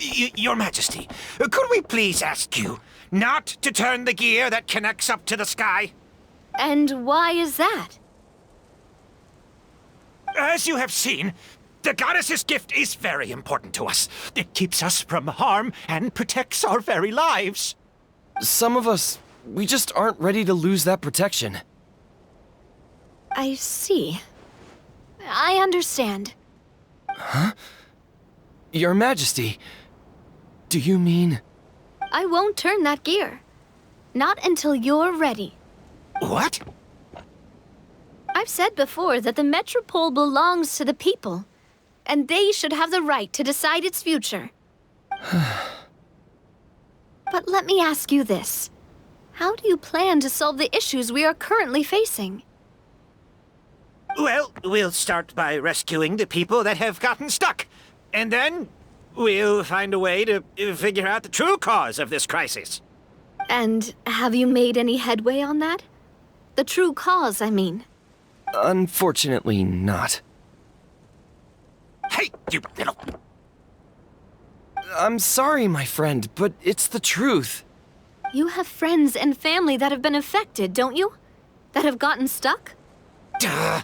Speaker 5: Your Majesty, could we please ask you not to turn the gear that connects up to the sky?
Speaker 9: And why is that?
Speaker 5: As you have seen, the goddess's gift is very important to us. It keeps us from harm and protects our very lives.
Speaker 10: Some of us, we just aren't ready to lose that protection.
Speaker 9: I see. I understand.
Speaker 10: Your Majesty, do you mean...
Speaker 9: I won't turn that gear. Not until you're ready.
Speaker 5: What?
Speaker 9: I've said before that the Metropole belongs to the people, and they should have the right to decide its future. But let me ask you this. How do you plan to solve the issues we are currently facing?
Speaker 5: Well, we'll start by rescuing the people that have gotten stuck. And then we'll find a way to figure out the true cause of this crisis.
Speaker 9: And have you made any headway on that? The true cause, I mean.
Speaker 10: Unfortunately not.
Speaker 5: Hey, you little...
Speaker 10: I'm sorry, my friend, but it's the truth.
Speaker 9: You have friends and family that have been affected, don't you? That have gotten stuck?
Speaker 5: Duh.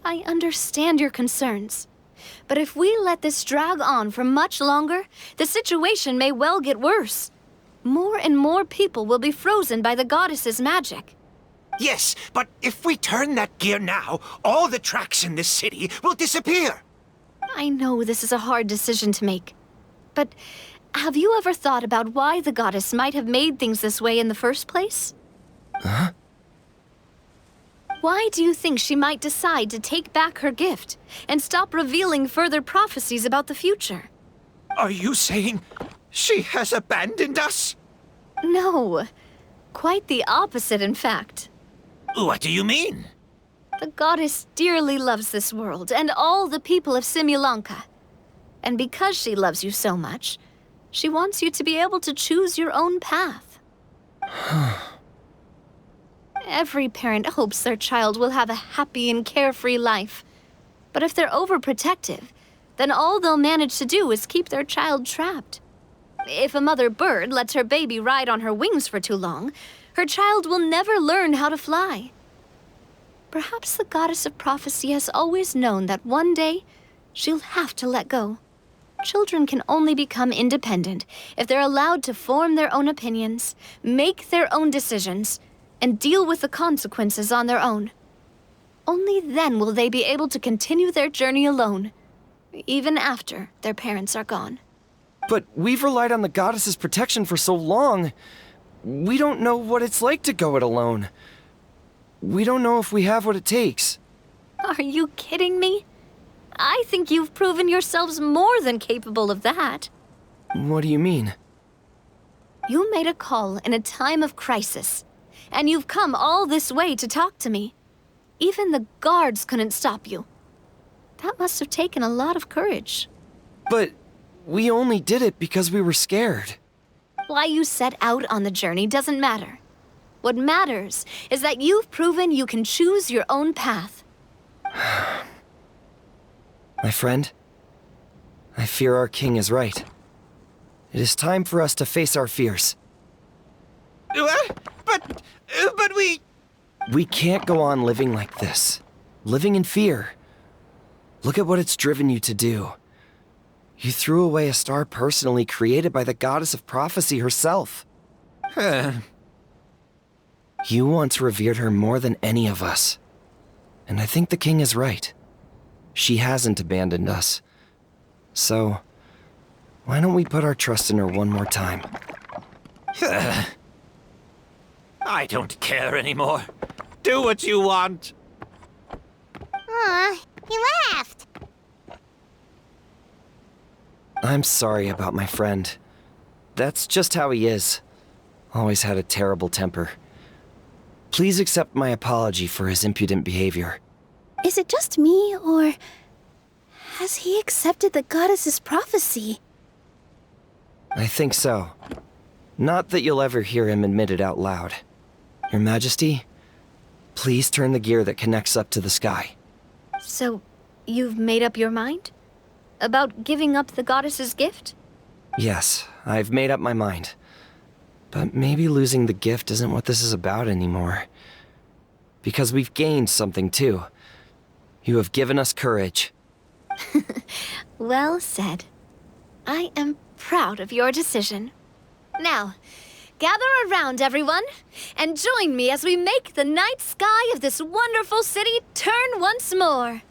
Speaker 9: I understand your concerns. But if we let this drag on for much longer, the situation may well get worse. More and more people will be frozen by the goddess's magic.
Speaker 5: Yes, but if we turn that gear now, all the tracks in this city will disappear.
Speaker 9: I know this is a hard decision to make. But have you ever thought about why the goddess might have made things this way in the first place?
Speaker 10: Huh?
Speaker 9: Why do you think she might decide to take back her gift and stop revealing further prophecies about the future?
Speaker 5: Are you saying she has abandoned us?
Speaker 9: No. Quite the opposite, in fact.
Speaker 5: What do you mean?
Speaker 9: The goddess dearly loves this world and all the people of Simulanka. And because she loves you so much, she wants you to be able to choose your own path. Every parent hopes their child will have a happy and carefree life. But if they're overprotective, then all they'll manage to do is keep their child trapped. If a mother bird lets her baby ride on her wings for too long, her child will never learn how to fly. Perhaps the goddess of prophecy has always known that one day she'll have to let go. Children can only become independent if they're allowed to form their own opinions, make their own decisions, and deal with the consequences on their own. Only then will they be able to continue their journey alone, even after their parents are gone.
Speaker 10: But we've relied on the goddess's protection for so long. We don't know what it's like to go it alone. We don't know if we have what it takes.
Speaker 9: Are you kidding me? I think you've proven yourselves more than capable of that.
Speaker 10: What do you mean?
Speaker 9: You made a call in a time of crisis, and you've come all this way to talk to me. Even the guards couldn't stop you. That must have taken a lot of courage.
Speaker 10: But we only did it because we were scared.
Speaker 9: Why you set out on the journey doesn't matter. What matters is that you've proven you can choose your own path.
Speaker 10: My friend, I fear our king is right. It is time for us to face our fears. But we...
Speaker 12: We can't go on living like this. Living in fear. Look at what it's driven you to do. You threw away a star personally created by the goddess of prophecy herself. You once revered her more than any of us. And I think the king is right. She hasn't abandoned us. So, why don't we put our trust in her one more time?
Speaker 13: I don't care anymore. Do what you want.
Speaker 1: Aw, he laughed.
Speaker 12: I'm sorry about my friend. That's just how he is. Always had a terrible temper. Please accept my apology for his impudent behavior.
Speaker 4: Is it just me, or has he accepted the goddess's prophecy?
Speaker 12: I think so. Not that you'll ever hear him admit it out loud. Your Majesty, please turn the gear that connects up to the sky.
Speaker 9: So, you've made up your mind? About giving up the goddess's gift?
Speaker 12: Yes, I've made up my mind. But maybe losing the gift isn't what this is about anymore. Because we've gained something too. You have given us courage.
Speaker 9: Well said. I am proud of your decision. Now, gather around, everyone, and join me as we make the night sky of this wonderful city turn once more.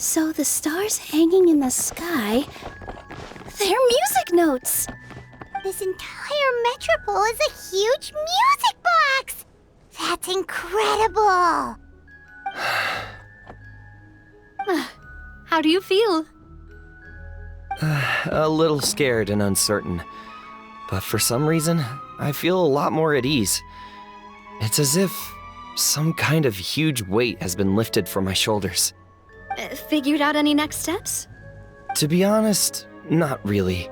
Speaker 4: So the stars hanging in the sky, they're music notes.
Speaker 1: This entire metropole is a huge music box! That's incredible!
Speaker 9: How do you feel?
Speaker 12: A little scared and uncertain. But for some reason, I feel a lot more at ease. It's as if some kind of huge weight has been lifted from my shoulders.
Speaker 9: Figured out any next steps?
Speaker 12: To be honest, not really.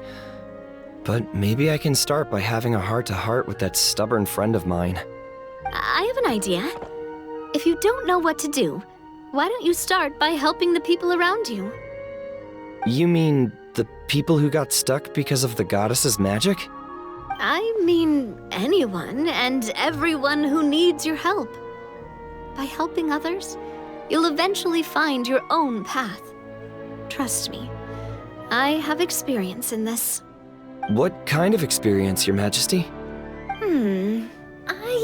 Speaker 12: But maybe I can start by having a heart-to-heart with that stubborn friend of mine.
Speaker 9: I have an idea. If you don't know what to do, why don't you start by helping the people around you?
Speaker 12: You mean the people who got stuck because of the goddess's magic?
Speaker 9: I mean anyone and everyone who needs your help. By helping others, you'll eventually find your own path. Trust me, I have experience in this.
Speaker 12: What kind of experience, Your Majesty?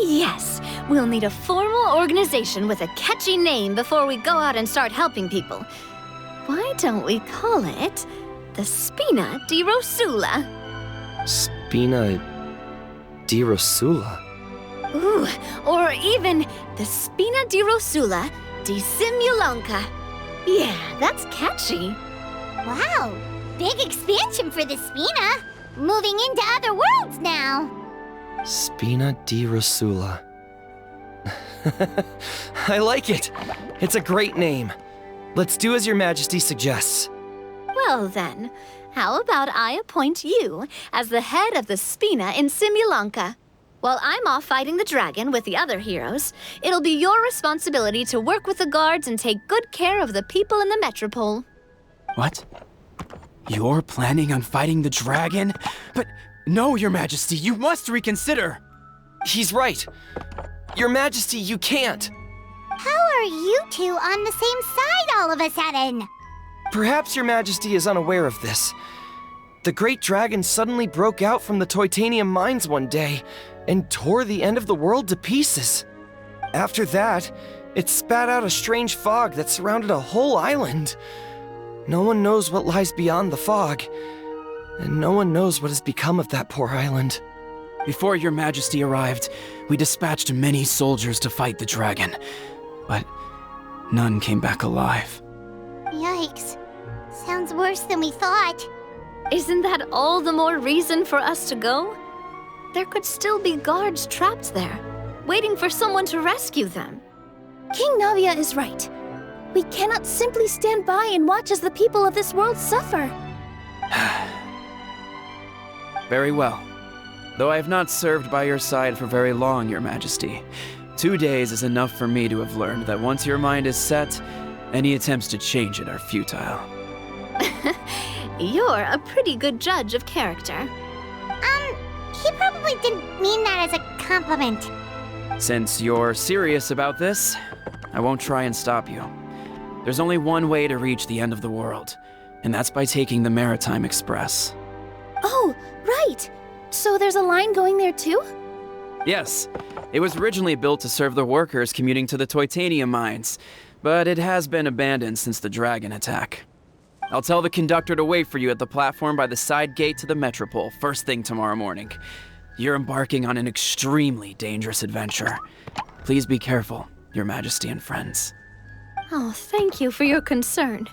Speaker 9: Yes. We'll need a formal organization with a catchy name before we go out and start helping people. Why don't we call it the Spina di Rosula?
Speaker 12: Spina di Rosula?
Speaker 9: Ooh, or even the Spina di Rosula di Simulanka. Yeah, that's catchy.
Speaker 1: Wow, big expansion for the Spina. Moving into other worlds now.
Speaker 12: Spina di Rosula. I like it. It's a great name. Let's do as Your Majesty suggests.
Speaker 9: Well then, how about I appoint you as the head of the Spina in Simulanka? While I'm off fighting the dragon with the other heroes, it'll be your responsibility to work with the guards and take good care of the people in the metropole.
Speaker 10: What? You're planning on fighting the dragon? But no, Your Majesty, you must reconsider!
Speaker 12: He's right. Your Majesty, you can't.
Speaker 1: How are you two on the same side all of a sudden?
Speaker 12: Perhaps Your Majesty is unaware of this. The great dragon suddenly broke out from the Titanium mines one day and tore the end of the world to pieces. After that, it spat out a strange fog that surrounded a whole island. No one knows what lies beyond the fog, and no one knows what has become of that poor island.
Speaker 10: Before your majesty arrived, we dispatched many soldiers to fight the dragon, but none came back alive.
Speaker 1: Yikes. Sounds worse than we thought.
Speaker 9: Isn't that all the more reason for us to go? There could still be guards trapped there, waiting for someone to rescue them.
Speaker 4: King Navia is right. We cannot simply stand by and watch as the people of this world suffer.
Speaker 10: Very well. Though I have not served by your side for very long, your majesty. 2 days is enough for me to have learned that once your mind is set, any attempts to change it are futile.
Speaker 9: You're a pretty good judge of character.
Speaker 1: He probably didn't mean that as a compliment.
Speaker 10: Since you're serious about this, I won't try and stop you. There's only one way to reach the end of the world, and that's by taking the Maritime Express.
Speaker 4: Oh, right! So there's a line going there too?
Speaker 10: Yes, it was originally built to serve the workers commuting to the Titanium mines, but it has been abandoned since the Dragon attack. I'll tell the conductor to wait for you at the platform by the side gate to the Metropole first thing tomorrow morning. You're embarking on an extremely dangerous adventure. Please be careful, Your Majesty and friends.
Speaker 9: Oh, thank you for your concern.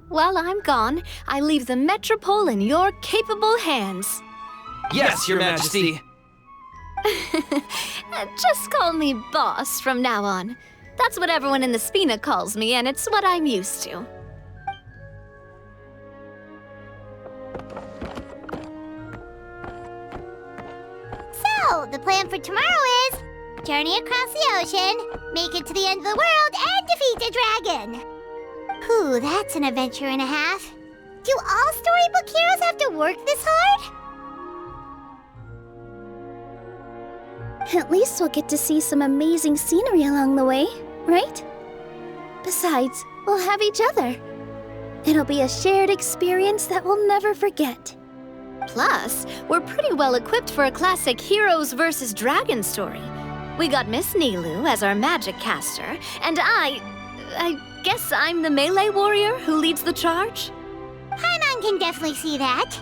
Speaker 9: While I'm gone, I leave the Metropole in your capable hands.
Speaker 10: Yes, Your Majesty!
Speaker 9: Just call me boss from now on. That's what everyone in the Spina calls me, and it's what I'm used to.
Speaker 1: So, the plan for tomorrow is journey across the ocean, make it to the end of the world, and defeat a dragon. Whew, that's an adventure and a half. Do all storybook heroes have to work this hard?
Speaker 4: At least we'll get to see some amazing scenery along the way, right? Besides, we'll have each other. It'll be a shared experience that we'll never forget.
Speaker 9: Plus, we're pretty well equipped for a classic heroes versus dragon story. We got Miss Nilu as our magic caster, and I guess I'm the melee warrior who leads the charge?
Speaker 1: Paimon can definitely see that.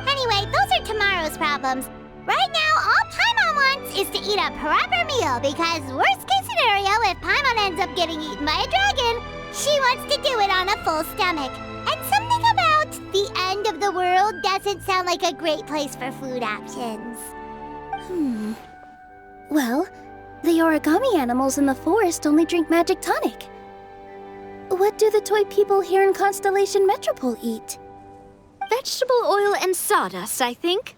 Speaker 1: Anyway, those are tomorrow's problems. Right now, all Paimon wants is to eat a proper meal because worst case scenario, if Paimon ends up getting eaten by a dragon, she wants to do it on a full stomach. And something about the end of the world doesn't sound like a great place for food options.
Speaker 4: Well, the origami animals in the forest only drink magic tonic. What do the toy people here in Constellation Metropole eat?
Speaker 9: Vegetable oil and sawdust, I think.